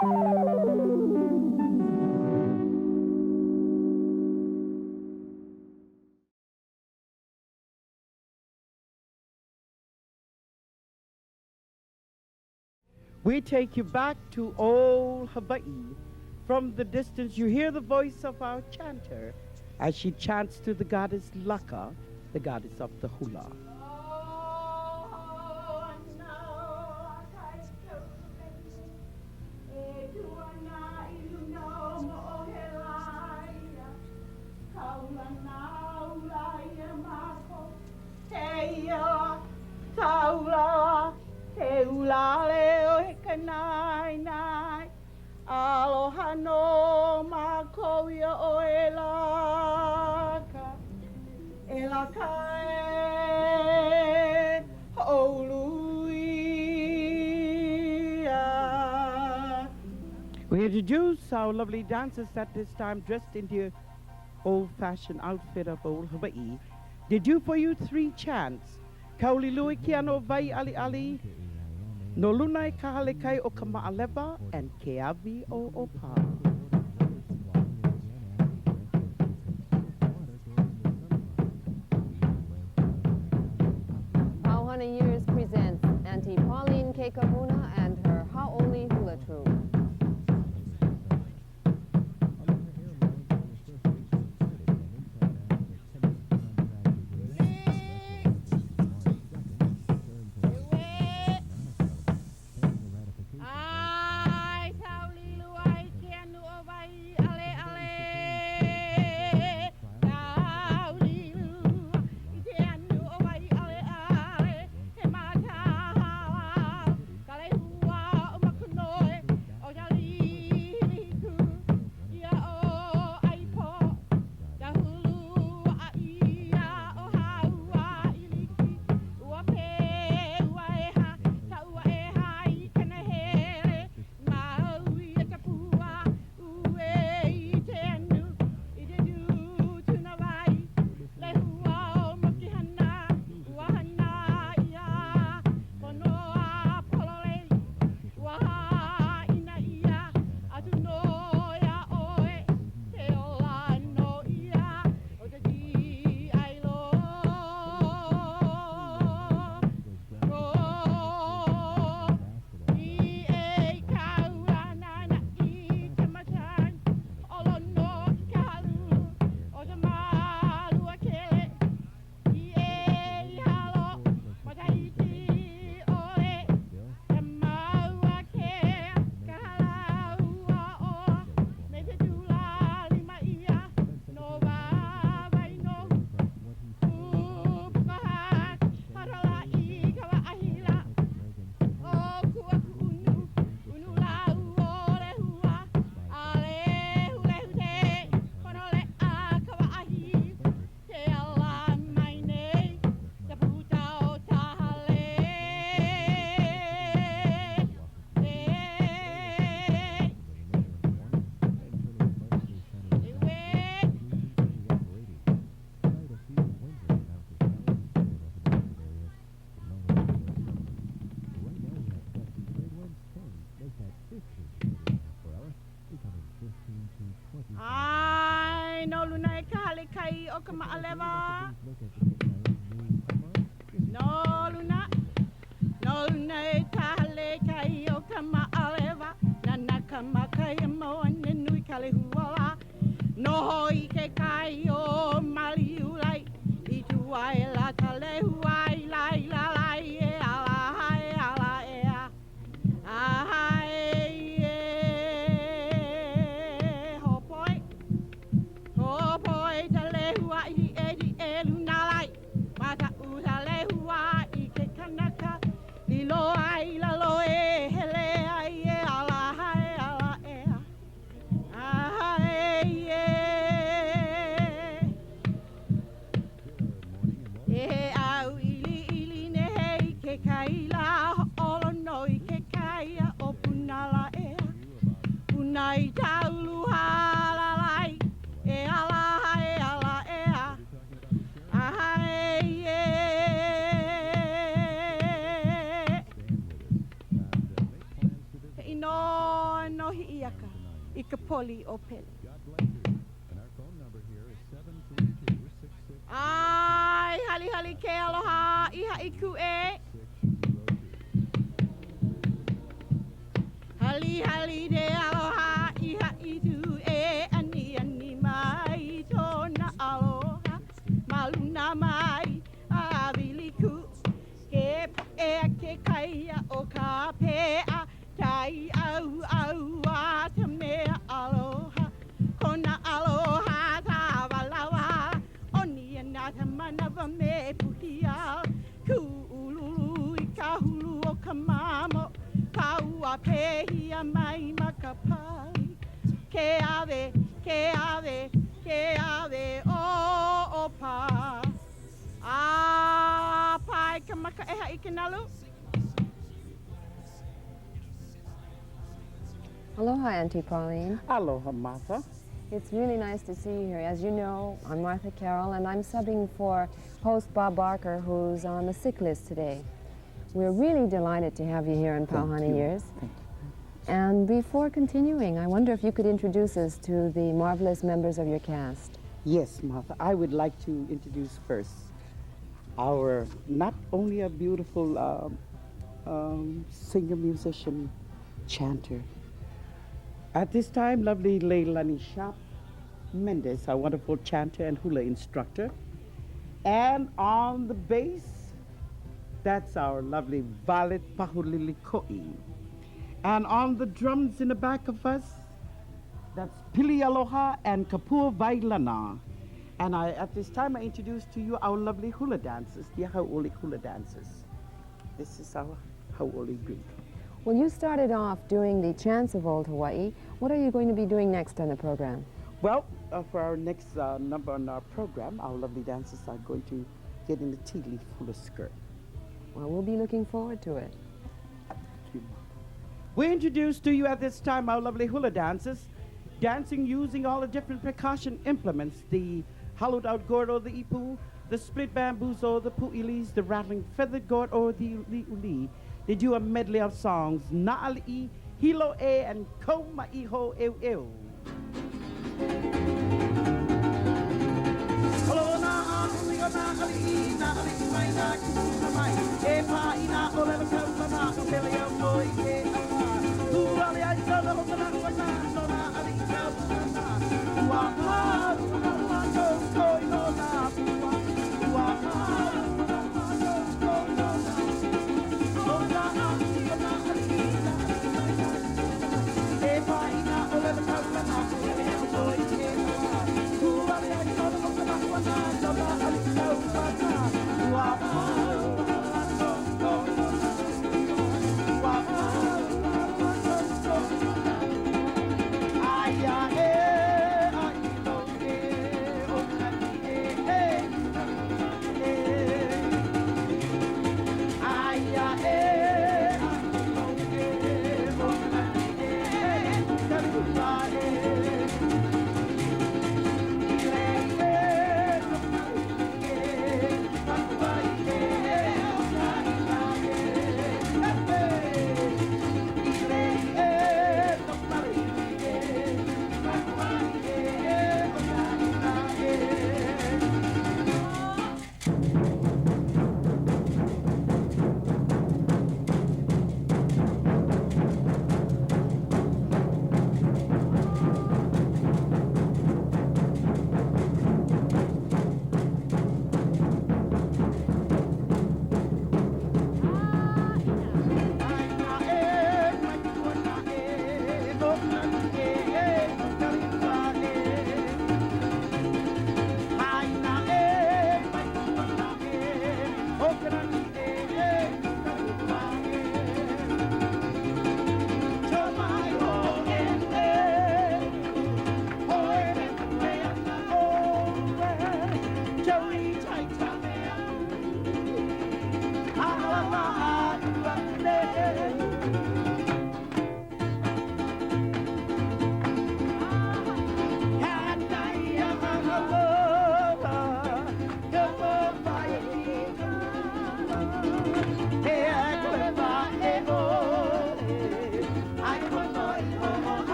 We take you back to old Hawaii. From the distance, you hear the voice of our chanter as she chants to the goddess Laka, the goddess of the hula. He ula leo he kanai nai aloha no makoia o e laka e houluia. We introduce our lovely dancers at this time dressed in their old-fashioned outfit of old Hawaii. They do for you 3 chants. Kaulilui kia no vai ali ali, no lunai kahalekai o ka ma'alewa, and ke avi o opa. Pauline Years presents Auntie Pauline Kekahuna and her Ha'oli Hula Troupe. Ai no lunai kahalekai o ka ma'alewa. No luna kahalekai o ka ma'alewa. Nana ka makai mo ane nui kale huala. No hoi ke kai o maliulai. I tuai la kale huai lai la lai e ala hai ala e a. Ai e hopoi. Hopoi tale huai e di e luna lai. Mata uta le huai ke kanaka. Lilo ai la loe hele ai e ala hai ala e a. Ai e. E au ili ne hei ke kaila olo noi ke kaia o punala ea. Punai taulu halalai e ala ea. Ai e. Hei no no hi'iaka I ka poli o pele. Ai, hali hali ke aloha, iha iku e. Hali hali de aloha, iha itu e. Ani ani mai tona aloha, maluna mai abiliku. Ke e ke kaia o ka pea, tai au au a te mea aloha. Kona aloha tawalawa, oni ana te manawa me puhia. Ku ululu I ka hulu o ka mamo, paua pehia mai makapai. Ke ave, ke ave, ke ave o pa. Ah, pai ka maka eha I ke nalu. Aloha, Auntie Pauline. Aloha, Martha. It's really nice to see you here. As you know, I'm Martha Carroll, and I'm subbing for host Bob Barker, who's on the sick list today. We're really delighted to have you here in Pauhana Years. Thank you. And before continuing, I wonder if you could introduce us to the marvelous members of your cast. Yes, Martha, I would like to introduce first our, not only a beautiful singer, musician, chanter. At this time, lovely Leilani Shap Mendez, our wonderful chanter and hula instructor. And on the bass, that's our lovely Violet Pahulilikoi. And on the drums in the back of us, that's Pili Aloha and Kapua Vailana. And at this time, I introduce to you our lovely hula dancers, the Hau'oli hula dancers. This is our Hau'oli group. Well, you started off doing the chants of Old Hawaii. What are you going to be doing next on the program? Well, for our next number on our program, our lovely dancers are going to get in the tea leaf hula skirt. Well, we'll be looking forward to it. We introduce to you at this time our lovely hula dancers, dancing using all the different percussion implements, the hollowed out gourd or the ipu, the split bamboozle, the pu'ilis, the rattling feathered gourd or the uli. They do a medley of songs, Na'ali'i, Hilo E, and Ko Ma'iho Eu Eu. Alo na uli o na'ali'i, na'ali'i mai na kuna mai, e pa'ina o lele kaula na o pele au noi ke awa. Huali ai kaula ho kana wana, no na'ali'i kaula na. Ua pa, ua ko koi no na pua. Ua pa,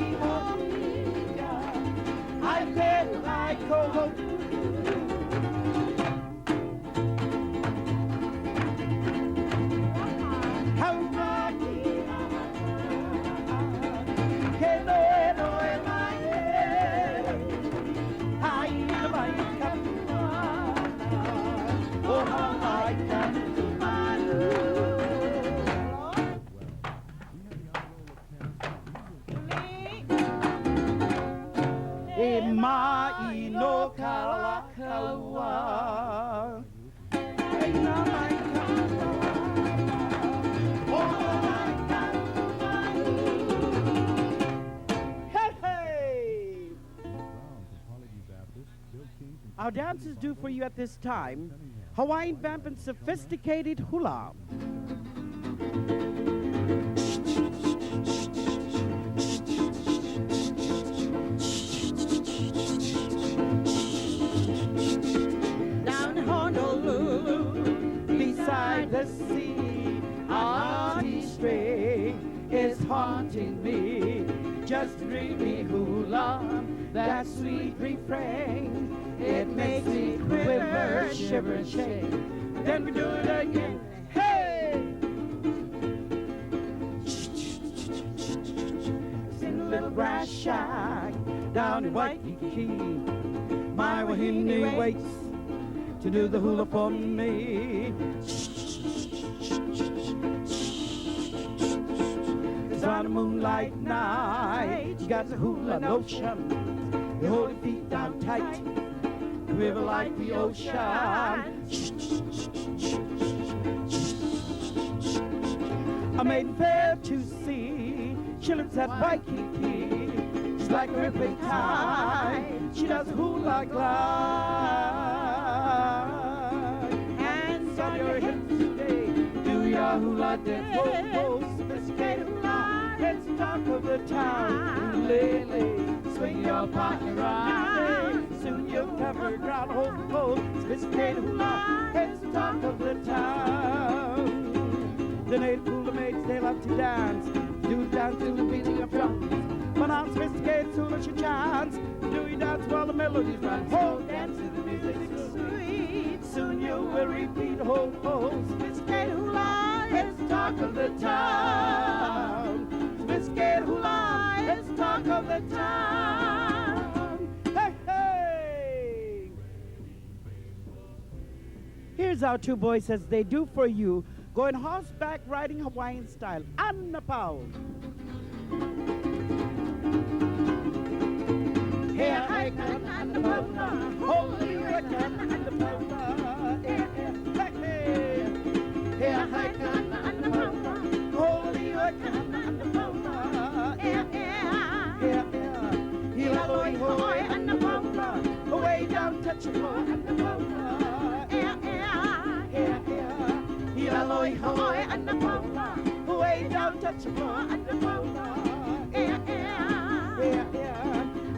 i hoia, ai pēru ai koho. Mai no kalakaua Ai na mai hey! Our dancers do for you at this time Hawaiian vamp and sophisticated hula. Beside the sea, our string is haunting me. Just bring me hula, that sweet refrain. It makes me quiver, shiver, and shake. Then we do it again. Hey! It's in a little grass shack down in Waikiki. My wahine waits to do the hula for me. It's on a moonlight night. You got the hula notion. You hold your feet down tight. Quiver like the ocean. I made fair to see. She lives at Waikiki. She's like a rippling tide. She does hula glide. Hands on your hips today. Do your hula dance. Whoa, sophisticated hula. It's the talk of the town. Lele, swing your partner around. Soon you'll cover ground. Ho, sophisticated hula. It's the talk of the town. The native hula maids, they love to dance. Do dance to the beating of drums. But I'm sophisticated, hula she chants. Do you dance while the melodies run? Ho, dance to the music sweet. Soon you will repeat. Ho, sophisticated hula. It's the talk of the town. Sophisticated hula. It's the talk of the town. Hey, hey! Here's our two boys as they do for you. Going horseback riding Hawaiian style. Anna Pau. Here I come and the power, holy reckon and the power. Here I come and the power, holy reckon and the power. Here hoy and the power, away down touch the floor and the power. Here hoy and the power, away down touch the floor and the power.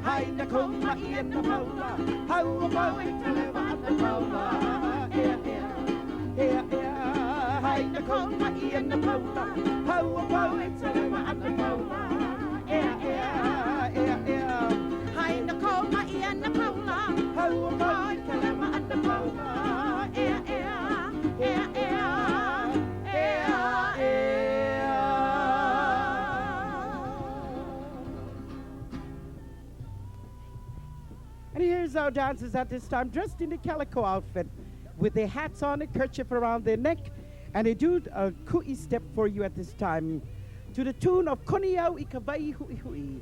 Haina koma ian na paula, hau mau I kaleva and the paula. Haina koma ian na paula, hau mau I kaleva and the paula. Haina koma ian na paula, hau mau I kaleva and the paula. And here's our dancers at this time, dressed in the calico outfit, with their hats on, a kerchief around their neck, and they do a ku'i step for you at this time, to the tune of Koniau I ka vai hui hui.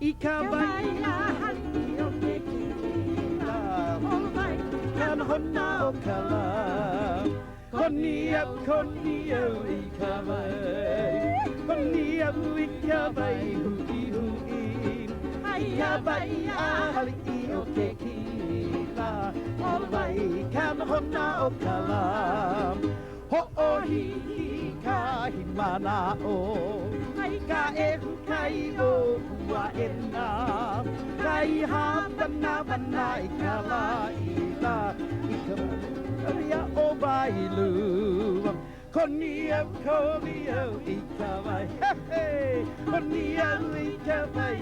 I ka vai hali o ke kila, kan hona o kala. Koniau, koniau I ka vai, koniau I ka vai hui hui. Ia vai a hali o ke kila, o vai kan hona o kala. Ho'ohi ka himana o, ka ehu kai o huaena. Kai hapana vana I kala ila, I ka ria o bailu. Konia Kolia Itawai. Hey, Konia Itawai.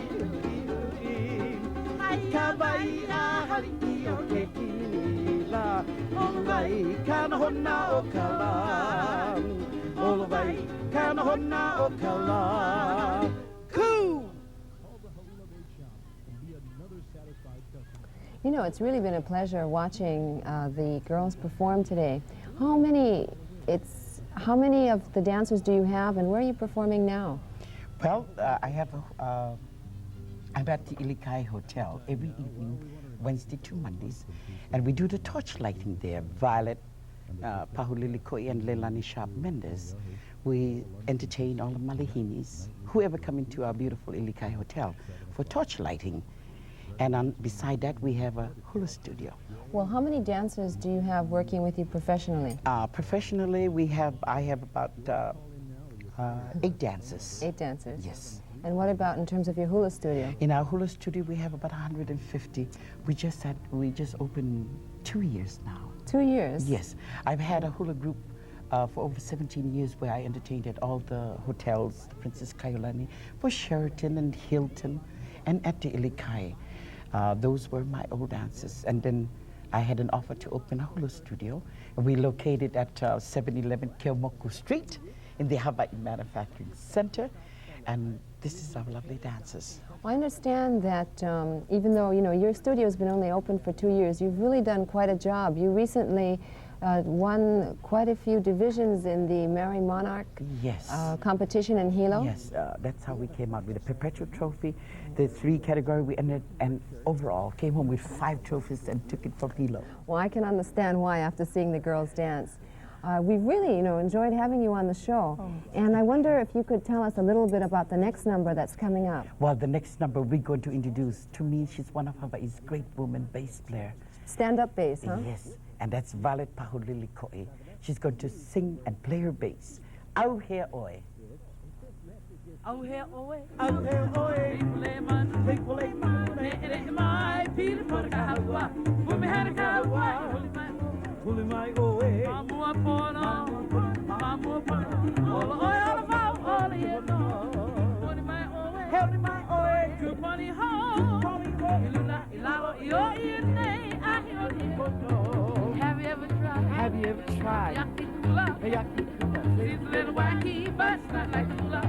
Itawai Ahari o Kekila. Olvai Kanahona o Kalam. Olvai Kanahona o Kalam. Cool! You know, it's really been a pleasure watching the girls perform today. How many of the dancers do you have, and where are you performing now? Well, I'm at the Ilikai Hotel every evening, Wednesday to Mondays, and we do the torch lighting there. Violet, Pahulilikoi, and Leilani Sharp Mendes. We entertain all the Malihinis, whoever come into our beautiful Ilikai Hotel for torch lighting. And beside that, we have a hula studio. Well, how many dancers do you have working with you professionally? Professionally, I have about 8 dancers. 8 dancers? Yes. And what about in terms of your hula studio? In our hula studio, we have about 150. We just opened 2 years now. 2 years? Yes. I've had a hula group for over 17 years where I entertained at all the hotels, the Princess Kaiulani, for Sheraton and Hilton, and at the Ilikai. Those were my old dancers. And then I had an offer to open a hula studio. We located at 711 Keomoku Street in the Hawaiian Manufacturing Center. And this is our lovely dancers. Well, I understand that even though, you know, your studio has been only open for 2 years, you've really done quite a job. You recently won quite a few divisions in the Mary Monarch competition in Hilo. Yes, that's how we came out with the Perpetual Trophy, the 3 category we ended, and overall came home with 5 trophies and took it from Hilo. Well, I can understand why after seeing the girls dance. We've really, enjoyed having you on the show. Oh. And I wonder if you could tell us a little bit about the next number that's coming up. Well, the next number we're going to introduce, to me, she's one of Hawaii's great women bass player. Stand-up bass, huh? Yes, and that's Violet Pahulilikoi. She's going to sing and play her bass. Au he oi. Au he oi. Au he oi. Hipule man, me ere mai pili por kawa. Fumi hana kawa. Huli mai oi. Mamu apona, mamu apona. Ola oi, ola mau, ola yeno. Huli mai oi. Huli mai oi. Kupani ho. Iluna ilalo io ine ahioni. Have you ever tried? Have you ever tried? Yakikula. Yakikula. She's a little wacky, but it's not like hula.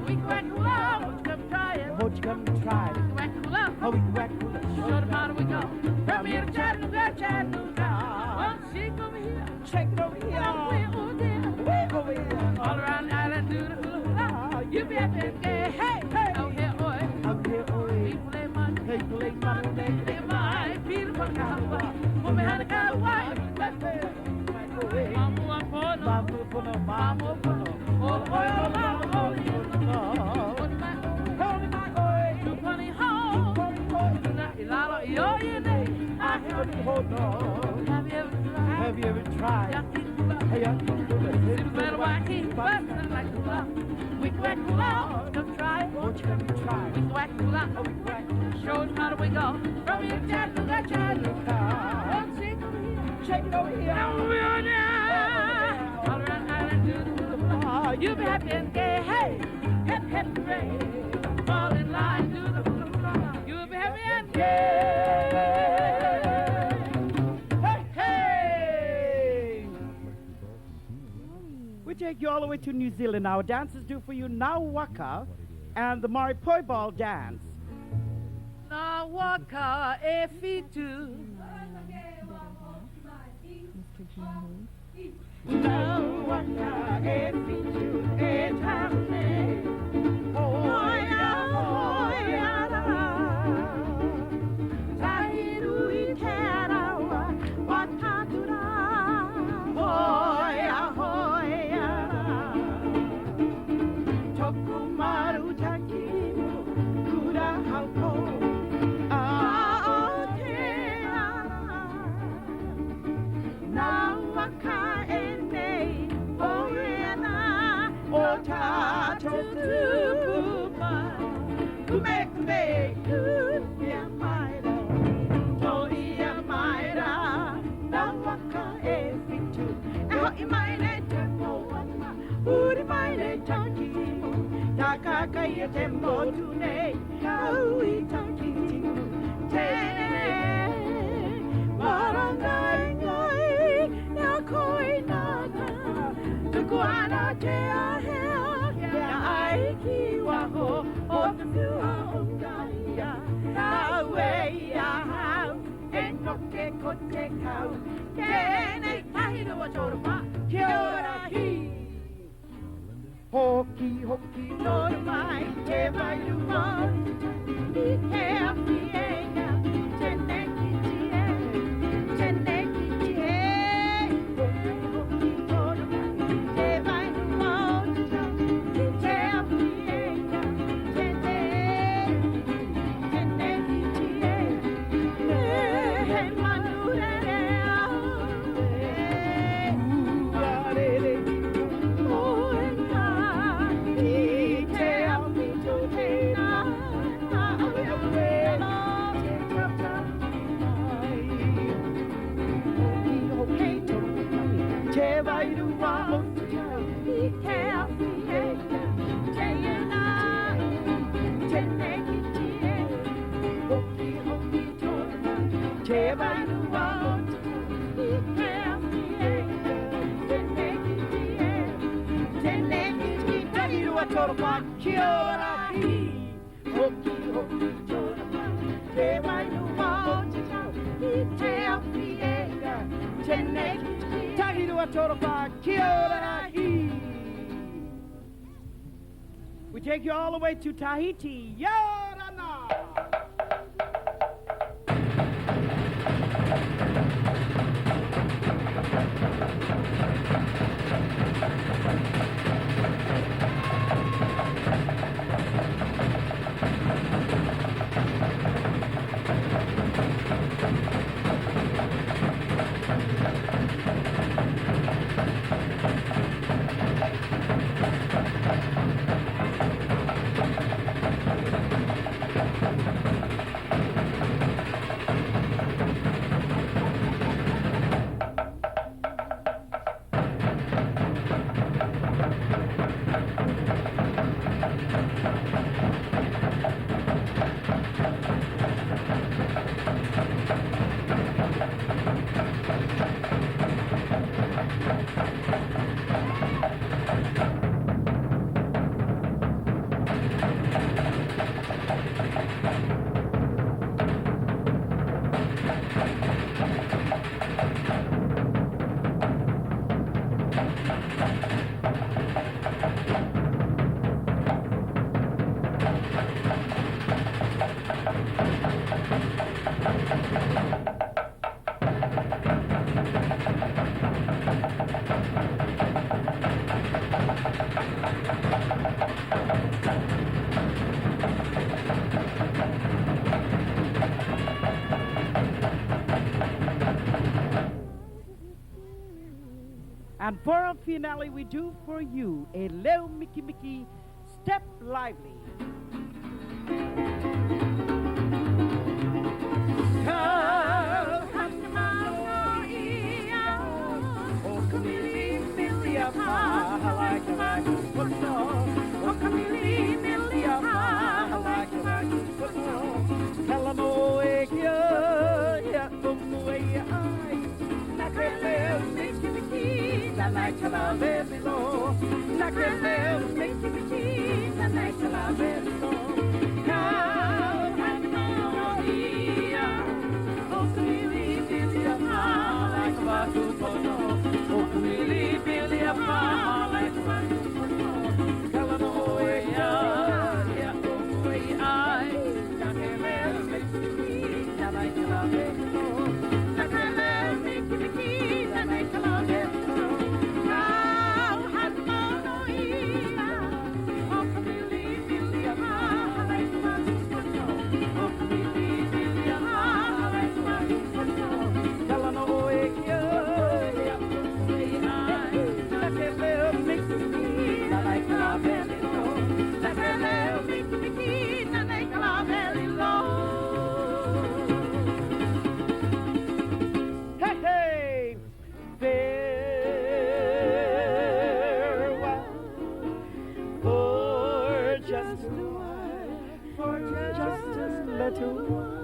We can whack hula. Come try it. Won't you come try it? Whack hula. Oh, we can whack hula. Show them how do we go. From here to Chattanooga, Chattanooga. One shake over here. Shake it over here. Way over there. Way over here. All around the island, do the hula hula. You be happy and gay. Hey, hey. Out here, oi. Out here, oi. People ain't money. People ain't money. They my people from Cowboy. Woman had a cowboy. Mamu apona. Mamu apona. Mamu apona. All oil, mamu holy. Holy my oi. You funny home. Ilalo io ine. I heard you hold on. Have you ever tried? Have you ever tried? Yakikula. Yakikula. It's better wacky, but not like hula. We whack hula. Come try it. Won't you come try it? We whack hula. Oh, we whack. Show us how do we go. From here to Chattanooga, Chattanooga. One shake over here. Shake it over here. Now we are now. All around the island, do the hula hula. You be happy and gay. Hey, hip hip hooray. Fall in line, do the hula hula. You be happy and gay. Hey, hey! We take you all the way to New Zealand. Our dancers do for you now Waka and the Maripoi Ball dance. Na waka e fitu. Na waka e fitu e tane. Hoya hoya la. Tahiru I terawa watadura. Hoya hoya la. Tokumaru takimu kura halko. te motu nei, au I takiti tēnei. Marangai ngai, nā koi nāna, tuku ana te ahea, ia ai ki waho, o te tua o ngaia, nau e ia hau, e noke ko te kau, tēnei tahi rua tōrapa, kia ora hi. Hoki, hoki, Nōra mai, te vai rua, I he api e ia, tēnei ki ti e, tēnei ki ti e. Hoki, hoki, nōra mai, te vai rua, I te api e ia, tēnei ki ti e. He manu re rea, uarere, o e ngā, I te api tō tēnā, awe awe nā te tata mai. hoki, hoki, Te vai rua o te tau, I te api e ia, te ina, tēnei ki ti e. hoki, hoki, tōna, Te vai rua o te tau, I te api e ia, tēnei ki ti e. Tēnei ki ti tahi rua tōrapa, kia ora hi. hoki, hoki, tōna, Te vai rua o te tau, I te api e ia, tēnei ki ti e. tahi rua tōrapa, kia ora hi. We take you all the way to Tahiti. Yorana! And for our finale, we do for you a Leo Mickey Mickey Step Lively. to